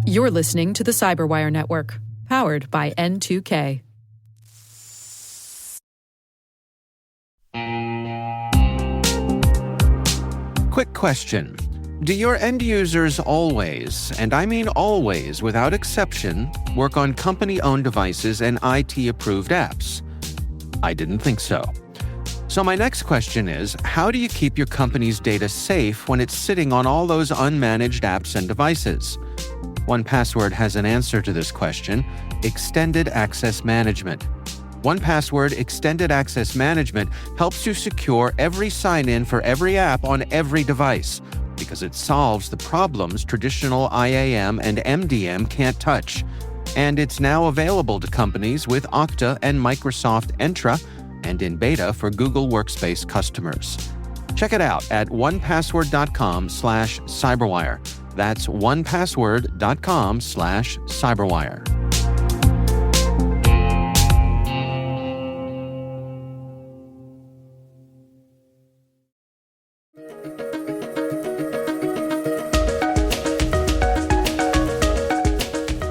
You're listening to the Cyberwire Network, powered by N2K. Quick question. Do your end users always, and I mean always without exception, work on company-owned devices and IT-approved apps? I didn't think so. So my next question is, how do you keep your company's data safe when it's sitting on all those unmanaged apps and devices? 1Password has an answer to this question: Extended Access Management. 1Password Extended Access Management helps you secure every sign-in for every app on every device because it solves the problems traditional IAM and MDM can't touch. And it's now available to companies with Okta and Microsoft Entra and in beta for Google Workspace customers. Check it out at onepassword.com/cyberwire. That's onepassword.com/cyberwire.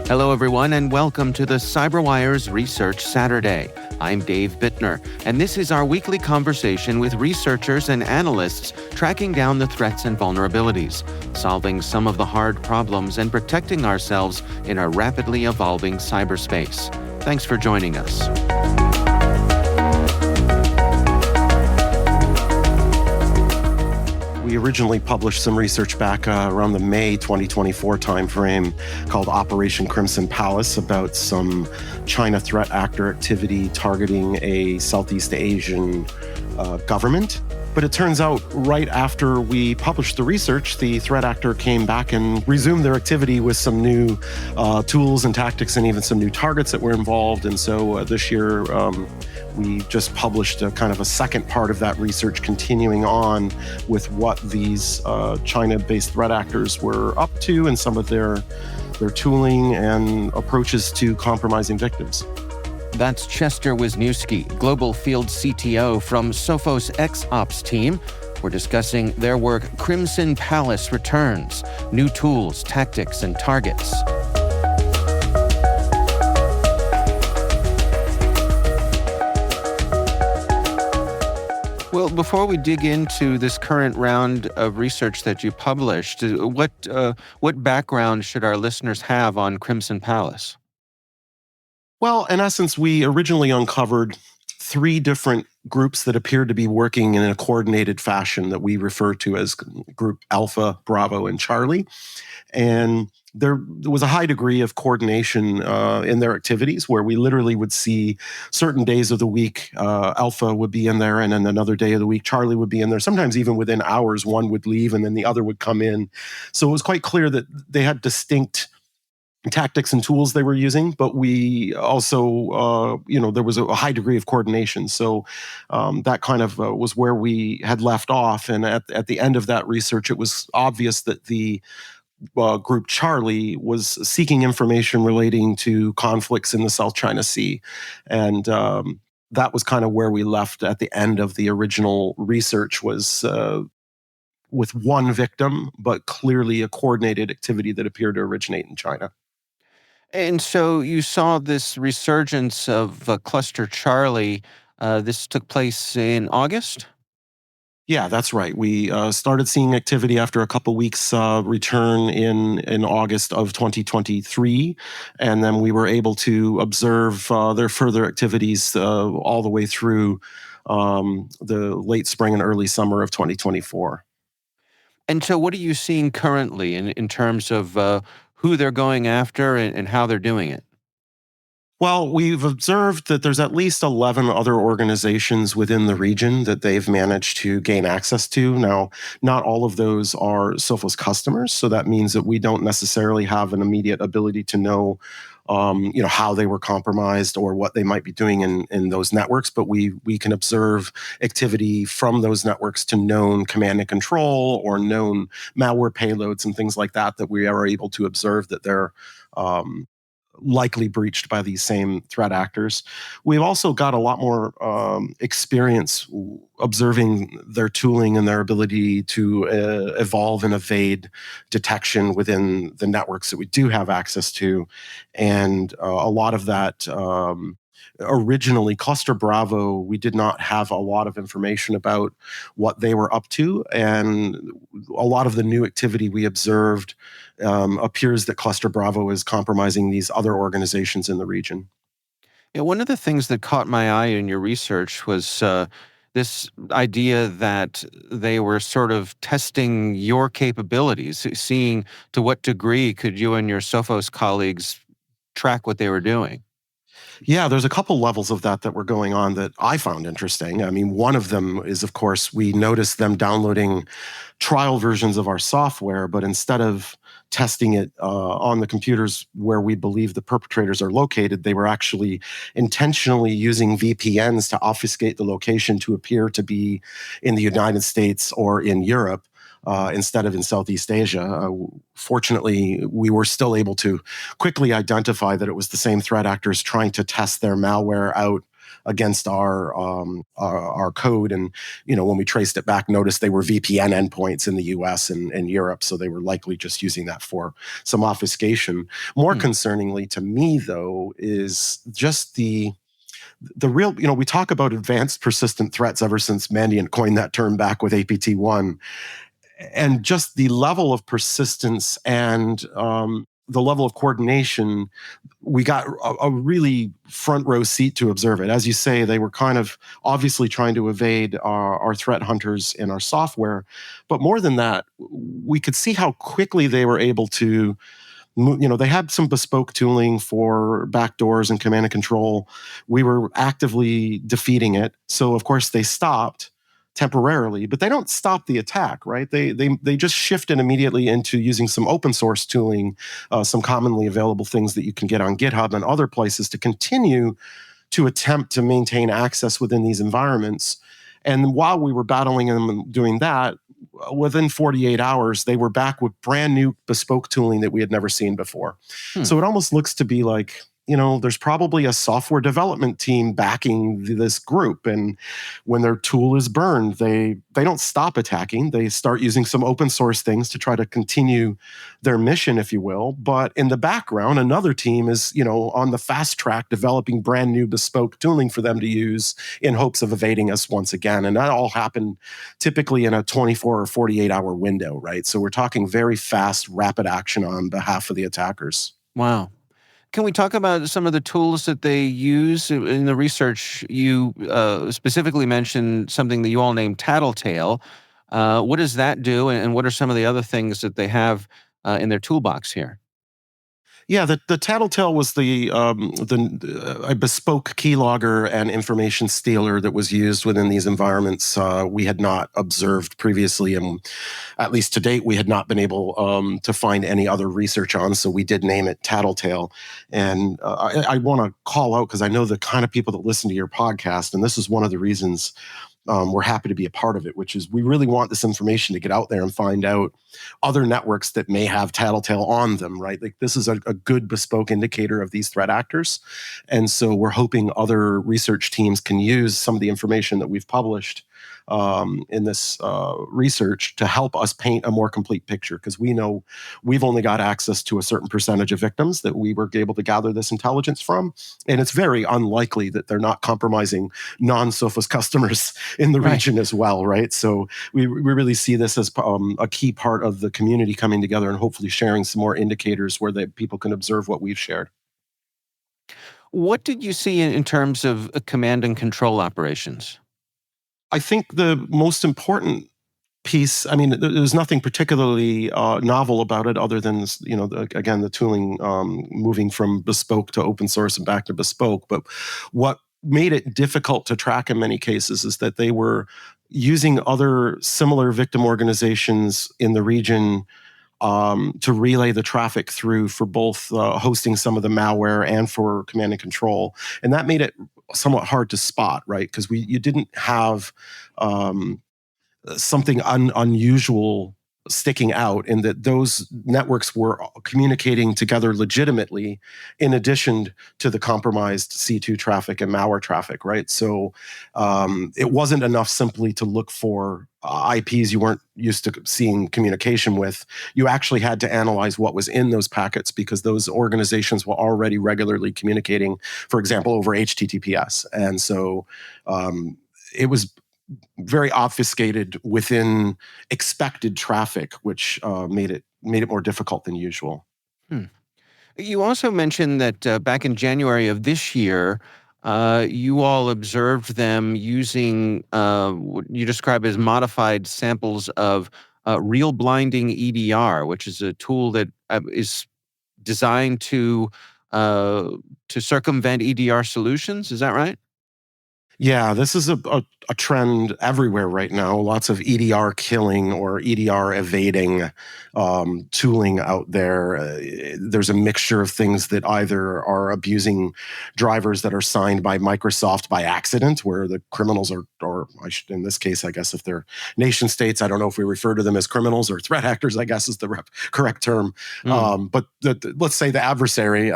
Hello, everyone, and welcome to the CyberWire's Research Saturday. I'm Dave Bittner, and this is our weekly conversation with researchers and analysts tracking down the threats and vulnerabilities, solving some of the hard problems, and protecting ourselves in a rapidly evolving cyberspace. Thanks for joining us. We originally published some research back around the May 2024 timeframe called Operation Crimson Palace about some China threat actor activity targeting a Southeast Asian government. But it turns out right after we published the research, the threat actor came back and resumed their activity with some new tools and tactics and even some new targets that were involved. And so this year, we just published a kind of a second part of that research, continuing on with what these China-based threat actors were up to and some of their tooling and approaches to compromising victims. That's Chester Wisniewski, Global Field CTO from Sophos XOps team. We're discussing their work, Crimson Palace Returns, New Tools, Tactics, and Targets. Well, before we dig into this current round of research that you published, what background should our listeners have on Crimson Palace? Well, in essence, we originally uncovered 3 different groups that appeared to be working in a coordinated fashion that we refer to as Group Alpha, Bravo, and Charlie. And there was a high degree of coordination in their activities where we literally would see certain days of the week, Alpha would be in there, and then another day of the week, Charlie would be in there. Sometimes even within hours, one would leave and then the other would come in. So it was quite clear that they had distinct tactics and tools they were using, but we also, there was a high degree of coordination. So that kind of was where we had left off. And at the end of that research, it was obvious that the Group Charlie was seeking information relating to conflicts in the South China Sea. And that was kind of where we left at the end of the original research, was with one victim, but clearly a coordinated activity that appeared to originate in China. And so you saw this resurgence of Cluster Charlie. This took place in August? Yeah, that's right. We started seeing activity after a couple weeks return in August of 2023, and then we were able to observe their further activities all the way through the late spring and early summer of 2024. And so what are you seeing currently in terms of who they're going after and how they're doing it? Well, we've observed that there's at least 11 other organizations within the region that they've managed to gain access to. Now, not all of those are Sophos customers, so that means that we don't necessarily have an immediate ability to know how they were compromised or what they might be doing in those networks, but we can observe activity from those networks to known command and control or known malware payloads and things like that we are able to observe that they're likely breached by these same threat actors. We've also got a lot more experience observing their tooling and their ability to evolve and evade detection within the networks that we do have access to. And a lot of that originally, Cluster Bravo, we did not have a lot of information about what they were up to. And a lot of the new activity we observed appears that Cluster Bravo is compromising these other organizations in the region. Yeah, one of the things that caught my eye in your research was this idea that they were sort of testing your capabilities, seeing to what degree could you and your Sophos colleagues track what they were doing. Yeah, there's a couple levels of that were going on that I found interesting. I mean, one of them is, of course, we noticed them downloading trial versions of our software, but instead of testing it on the computers where we believe the perpetrators are located, they were actually intentionally using VPNs to obfuscate the location to appear to be in the United States or in Europe. Instead of in Southeast Asia. Fortunately, we were still able to quickly identify that it was the same threat actors trying to test their malware out against our code. And when we traced it back, noticed they were VPN endpoints in the US and Europe, so they were likely just using that for some obfuscation. More concerningly to me, though, is just the real, we talk about advanced persistent threats ever since Mandiant coined that term back with APT1. And just the level of persistence and the level of coordination, we got a really front row seat to observe it. As you say, they were kind of obviously trying to evade our threat hunters in our software. But more than that, we could see how quickly they were able to, they had some bespoke tooling for backdoors and command and control. We were actively defeating it. So, of course, they stopped temporarily, but they don't stop the attack, right? They just shifted immediately into using some open source tooling, some commonly available things that you can get on GitHub and other places to continue to attempt to maintain access within these environments. And while we were battling them and doing that, within 48 hours, they were back with brand new bespoke tooling that we had never seen before. So it almost looks to be like, there's probably a software development team backing this group. And when their tool is burned, they don't stop attacking. They start using some open source things to try to continue their mission, if you will. But in the background, another team is, on the fast track developing brand new bespoke tooling for them to use in hopes of evading us once again. And that all happened typically in a 24 or 48 hour window, right? So we're talking very fast, rapid action on behalf of the attackers. Wow. Can we talk about some of the tools that they use in the research? You specifically mentioned something that you all named Tattletale. What does that do, and what are some of the other things that they have in their toolbox here? Yeah, the Tattletale was a bespoke keylogger and information stealer that was used within these environments. We had not observed previously, and at least to date, we had not been able to find any other research on. So we did name it Tattletale. And I want to call out, because I know the kind of people that listen to your podcast, and this is one of the reasons we're happy to be a part of it, which is we really want this information to get out there and find out other networks that may have Tattletale on them, right? Like this is a good bespoke indicator of these threat actors. And so we're hoping other research teams can use some of the information that we've published in this research to help us paint a more complete picture, because we know we've only got access to a certain percentage of victims that we were able to gather this intelligence from. And it's very unlikely that they're not compromising non-Sophos customers in the region as well, right? So we really see this as a key part of the community coming together and hopefully sharing some more indicators where people can observe what we've shared. What did you see in terms of command and control operations? I think the most important piece, I mean, there's nothing particularly novel about it other than, again, the tooling moving from bespoke to open source and back to bespoke. But what made it difficult to track in many cases is that they were using other similar victim organizations in the region to relay the traffic through for both hosting some of the malware and for command and control. And that made it somewhat hard to spot, right? Because you didn't have something unusual sticking out in that those networks were communicating together legitimately in addition to the compromised C2 traffic and malware traffic, right? So it wasn't enough simply to look for IPs you weren't used to seeing communication with. You actually had to analyze what was in those packets because those organizations were already regularly communicating, for example, over HTTPS. And so it was very obfuscated within expected traffic, which made it more difficult than usual. Hmm. You also mentioned that back in January of this year, you all observed them using what you describe as modified samples of real blinding EDR, which is a tool that is designed to circumvent EDR solutions. Is that right? Yeah, this is a trend everywhere right now. Lots of EDR killing or EDR evading tooling out there. There's a mixture of things that either are abusing drivers that are signed by Microsoft by accident, where the criminals are, or in this case, I guess if they're nation states, I don't know if we refer to them as criminals or threat actors, I guess is the correct term. But let's say the adversary,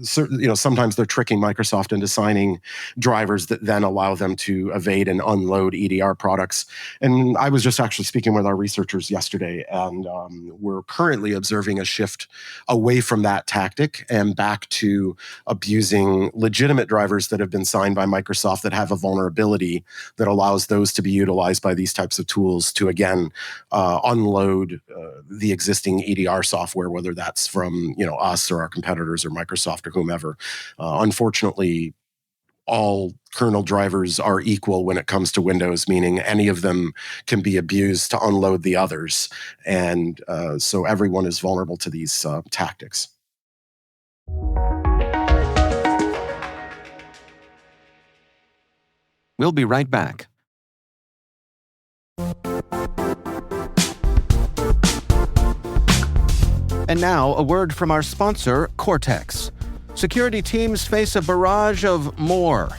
sometimes they're tricking Microsoft into signing drivers that then allow them to evade and unload EDR products. And I was just actually speaking with our researchers yesterday, and we're currently observing a shift away from that tactic and back to abusing legitimate drivers that have been signed by Microsoft that have a vulnerability that allows those to be utilized by these types of tools to, again, unload the existing EDR software, whether that's from us or our competitors or Microsoft or whomever. Unfortunately, all kernel drivers are equal when it comes to Windows, meaning any of them can be abused to unload the others. And so everyone is vulnerable to these tactics. We'll be right back. And now, a word from our sponsor, Cortex. Security teams face a barrage of more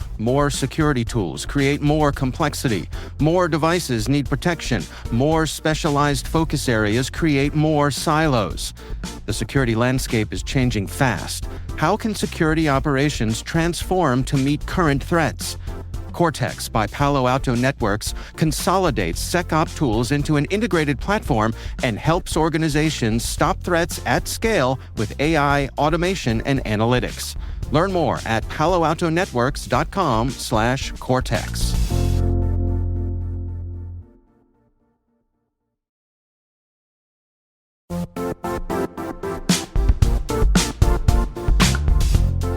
security tools create more complexity. More devices need protection. More specialized focus areas create more silos. The security landscape is changing fast. How can security operations transform to meet current threats? Cortex by Palo Alto Networks consolidates SecOps tools into an integrated platform and helps organizations stop threats at scale with AI, automation, and analytics. Learn more at paloaltonetworks.com/Cortex.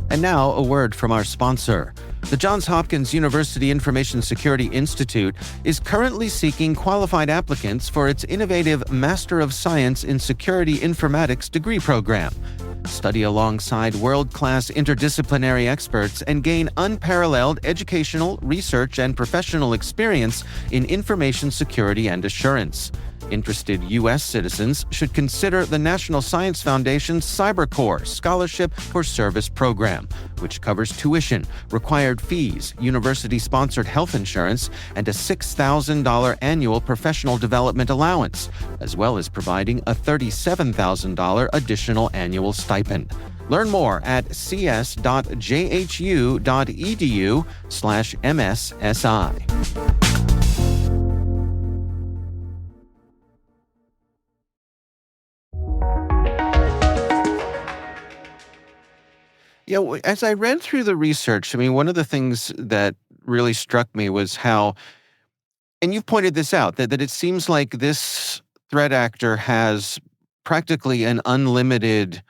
And now, a word from our sponsor. The Johns Hopkins University Information Security Institute is currently seeking qualified applicants for its innovative Master of Science in Security Informatics degree program. Study alongside world-class interdisciplinary experts and gain unparalleled educational, research, and professional experience in information security and assurance. Interested U.S. citizens should consider the National Science Foundation's CyberCore Scholarship for Service program, which covers tuition, required fees, university-sponsored health insurance, and a $6,000 annual professional development allowance, as well as providing a $37,000 additional annual stipend. Learn more at cs.jhu.edu/MSSI. As I read through the research, one of the things that really struck me was how, and you've pointed this out, that it seems like this threat actor has practically an unlimited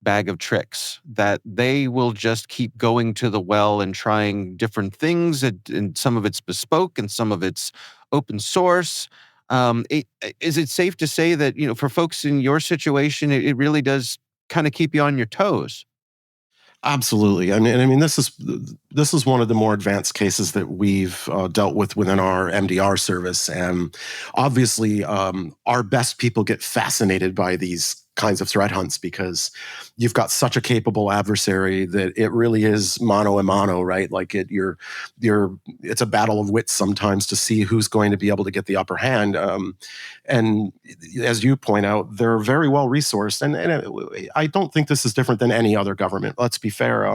bag of tricks, that they will just keep going to the well and trying different things, and some of it's bespoke and some of it's open source. Is it safe to say that, for folks in your situation, it really does kind of keep you on your toes? Absolutely. I mean, this is one of the more advanced cases that we've dealt with within our MDR service, and obviously, our best people get fascinated by these kinds of threat hunts, because you've got such a capable adversary that it really is mano a mano, right? Like it's a battle of wits sometimes to see who's going to be able to get the upper hand. And as you point out, they're very well resourced, and I don't think this is different than any other government. Let's be fair.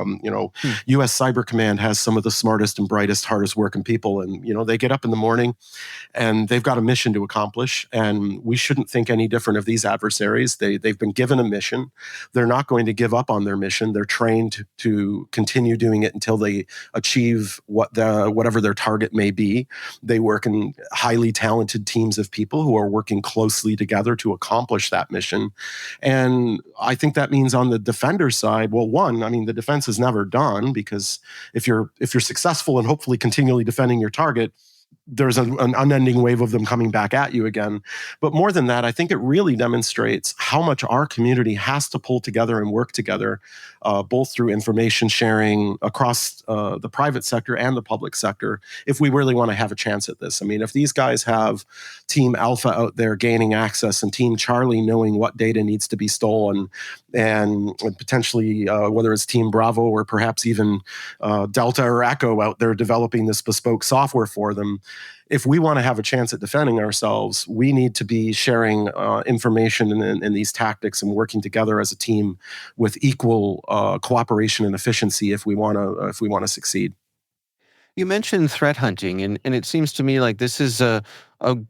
U.S. Cyber Command has some of the smartest and brightest, hardest working people, and they get up in the morning and they've got a mission to accomplish, and we shouldn't think any different of these adversaries. They've been given a mission. They're not going to give up on their mission. They're trained to continue doing it until they achieve whatever their target may be. They work in highly talented teams of people who are working closely together to accomplish that mission. And I think that means on the defender side, well, one, I mean, the defense is never done, because if you're successful and hopefully continually defending your target, there's an unending wave of them coming back at you again. But more than that, I think it really demonstrates how much our community has to pull together and work together, both through information sharing across the private sector and the public sector, if we really want to have a chance at this. I mean, if these guys have Team Alpha out there gaining access and Team Charlie knowing what data needs to be stolen, and potentially whether it's Team Bravo or perhaps even Delta or Echo out there developing this bespoke software for them, if we want to have a chance at defending ourselves, we need to be sharing information in these tactics and working together as a team with equal cooperation and efficiency if we want to succeed. You mentioned threat hunting, and it seems to me like this is a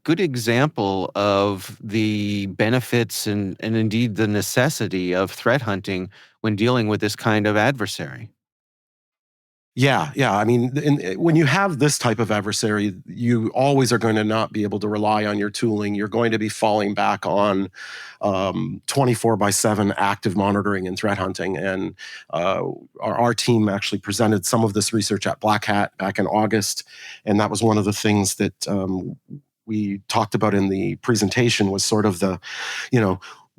good example of the benefits and indeed the necessity of threat hunting when dealing with this kind of adversary. Yeah. I mean, when you have this type of adversary, you always are going to not be able to rely on your tooling. You're going to be falling back on 24/7 active monitoring and threat hunting. And our team actually presented some of this research at Black Hat back in August, and that was one of the things that we talked about in the presentation, was sort of the,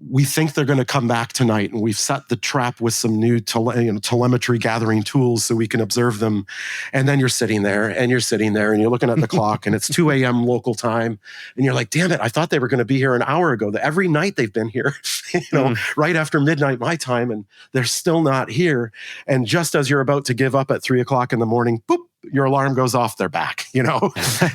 we think they're going to come back tonight, and we've set the trap with some new telemetry gathering tools so we can observe them. And then you're sitting there and you're looking at the clock, and it's 2 a.m. local time, and you're like, damn it, I thought they were going to be here an hour ago. Every night they've been here, right after midnight my time, and they're still not here. And just as you're about to give up at 3 o'clock in the morning, boop, your alarm goes off, they're back,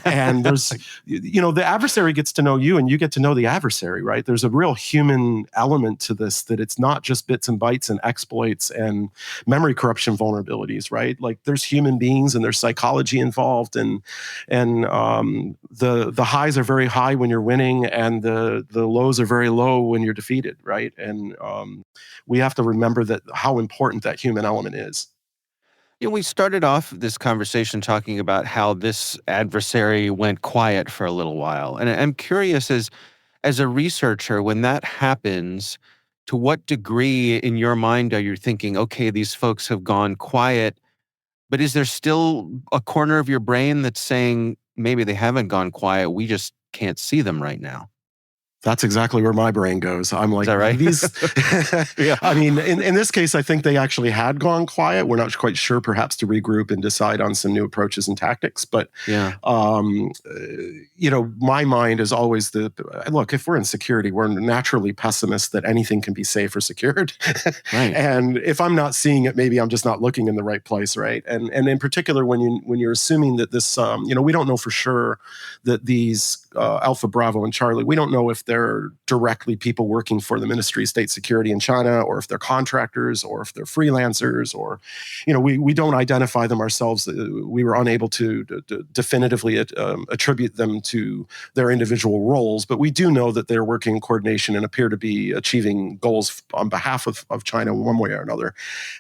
and there's, the adversary gets to know you and you get to know the adversary, right? There's a real human element to this, that it's not just bits and bytes and exploits and memory corruption vulnerabilities, right? Like, there's human beings and there's psychology involved, and the highs are very high when you're winning, and the lows are very low when you're defeated, right? And we have to remember that, how important that human element is. We started off this conversation talking about how this adversary went quiet for a little while. And I'm curious, as a researcher, when that happens, to what degree in your mind are you thinking, okay, these folks have gone quiet, but is there still a corner of your brain that's saying maybe they haven't gone quiet, we just can't see them right now? That's exactly where my brain goes. I'm like, is that right? These. Yeah. I mean, in this case, I think they actually had gone quiet. We're not quite sure, perhaps to regroup and decide on some new approaches and tactics. But, Yeah. My mind is always look, if we're in security, we're naturally pessimists that anything can be safe or secured. Right. And if I'm not seeing it, maybe I'm just not looking in the right place, right? And in particular, when you're assuming that this, we don't know for sure that these Alpha, Bravo, and Charlie, we don't know if they're directly people working for the Ministry of State Security in China, or if they're contractors, or if they're freelancers, or, we don't identify them ourselves. We were unable to definitively attribute them to their individual roles, but we do know that they're working in coordination and appear to be achieving goals on behalf of China one way or another.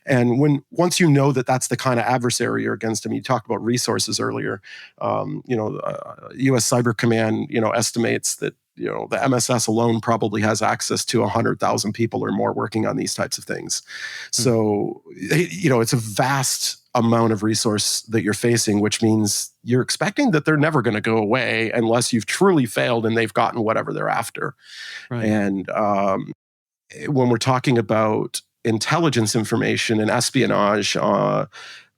And once you know that that's the kind of adversary you're against them, you talked about resources earlier. U.S. Cyber Command, estimates that the MSS alone probably has access to 100,000 people or more working on these types of things. So, it's a vast amount of resource that you're facing, which means you're expecting that they're never going to go away unless you've truly failed and they've gotten whatever they're after. Right. And when we're talking about intelligence information and espionage,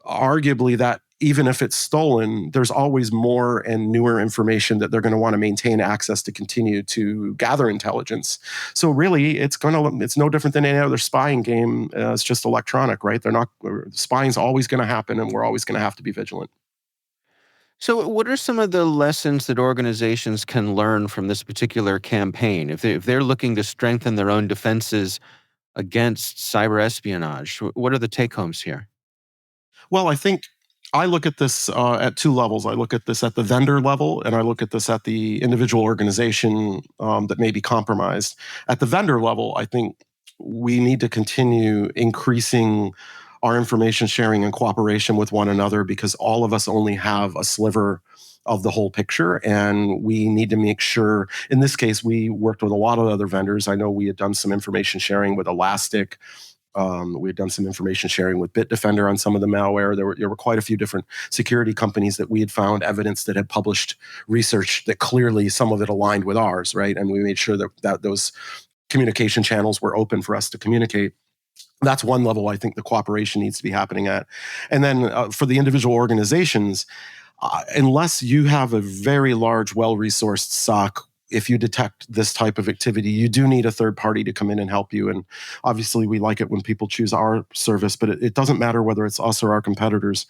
arguably that even if it's stolen, there's always more and newer information that they're going to want to maintain access to continue to gather intelligence. So really, it's no different than any other spying game. It's just electronic, right? Spying's always going to happen, and we're always going to have to be vigilant. So what are some of the lessons that organizations can learn from this particular campaign? If they're looking to strengthen their own defenses against cyber espionage, what are the take-homes here? Well, I think I look at this at two levels. I look at this at the vendor level, and I look at this at the individual organization that may be compromised. At the vendor level, I think we need to continue increasing our information sharing and cooperation with one another, because all of us only have a sliver of the whole picture, and we need to make sure. In this case, we worked with a lot of other vendors. I know we had done some information sharing with Elastic. We had done some information sharing with Bitdefender on some of the malware. There were quite a few different security companies that we had found evidence that had published research that clearly some of it aligned with ours, right? And we made sure that those communication channels were open for us to communicate. That's one level I think the cooperation needs to be happening at. And then for the individual organizations, unless you have a very large, well-resourced SOC, if you detect this type of activity, you do need a third party to come in and help you. And obviously, we like it when people choose our service, but it doesn't matter whether it's us or our competitors.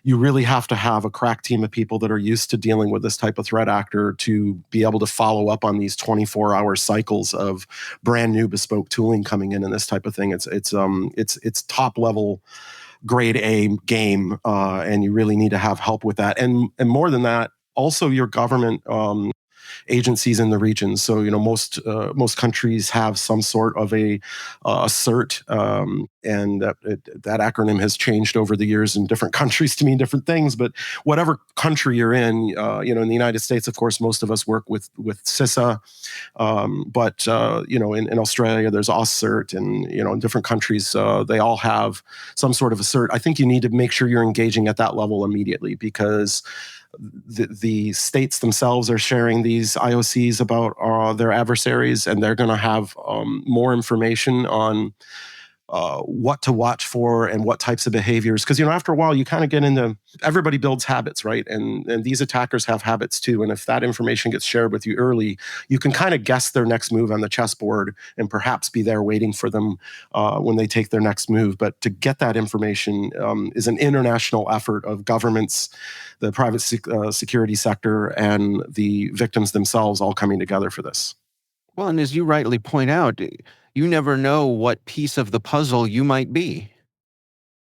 You really have to have a crack team of people that are used to dealing with this type of threat actor to be able to follow up on these 24-hour cycles of brand new bespoke tooling coming in and this type of thing. It's top level, grade A game, and you really need to have help with that. And more than that, also your government agencies in the region. So, most countries have some sort of a CERT, and that acronym has changed over the years in different countries to mean different things. But whatever country you're in, in the United States, of course, most of us work with CISA. But in Australia, there's OSCERT, and in different countries, they all have some sort of a CERT. I think you need to make sure you're engaging at that level immediately, because the states themselves are sharing these IOCs about their adversaries, and they're going to have more information on what to watch for and what types of behaviors. Because, after a while, you kind of get into, everybody builds habits, right? And these attackers have habits too. And if that information gets shared with you early, you can kind of guess their next move on the chessboard and perhaps be there waiting for them when they take their next move. But to get that information is an international effort of governments, the private security sector, and the victims themselves all coming together for this. Well, and as you rightly point out, you never know what piece of the puzzle you might be.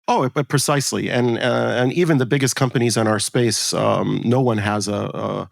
Oh, but precisely, and even the biggest companies in our space, no one has a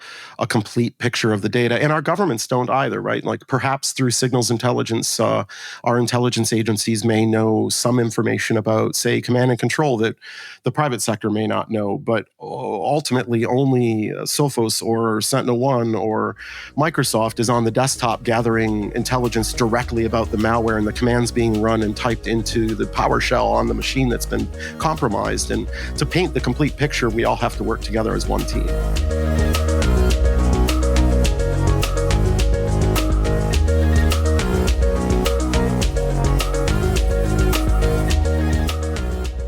complete picture of the data, and our governments don't either, right? Like perhaps through signals intelligence, our intelligence agencies may know some information about, say, command and control that the private sector may not know, but ultimately only Sophos or Sentinel-1 or Microsoft is on the desktop gathering intelligence directly about the malware and the commands being run and typed into the PowerShell on the machine that's been compromised. And to paint the complete picture, we all have to work together as one team.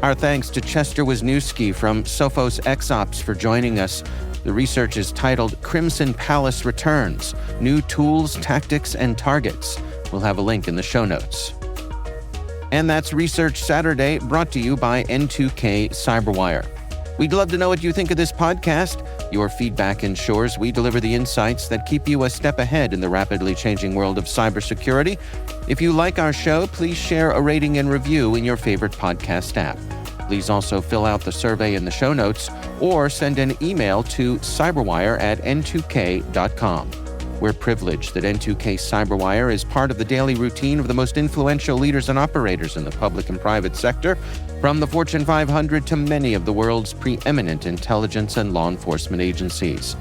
Our thanks to Chester Wisniewski from Sophos XOps for joining us. The research is titled Crimson Palace Returns: New Tools, Tactics, and Targets. We'll have a link in the show notes. And that's Research Saturday, brought to you by N2K Cyberwire. We'd love to know what you think of this podcast. Your feedback ensures we deliver the insights that keep you a step ahead in the rapidly changing world of cybersecurity. If you like our show, please share a rating and review in your favorite podcast app. Please also fill out the survey in the show notes or send an email to cyberwire@n2k.com. We're privileged that N2K Cyberwire is part of the daily routine of the most influential leaders and operators in the public and private sector, from the Fortune 500 to many of the world's preeminent intelligence and law enforcement agencies.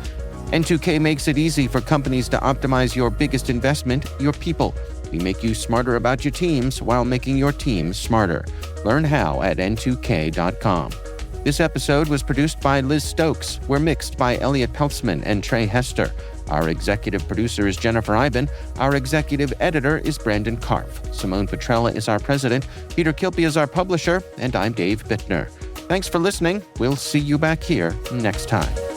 N2K makes it easy for companies to optimize your biggest investment, your people. We make you smarter about your teams while making your teams smarter. Learn how at n2k.com. This episode was produced by Liz Stokes. We're mixed by Elliot Peltzman and Trey Hester. Our executive producer is Jennifer Iben. Our executive editor is Brandon Karpf. Simone Petrella is our president. Peter Kilpie is our publisher. And I'm Dave Bittner. Thanks for listening. We'll see you back here next time.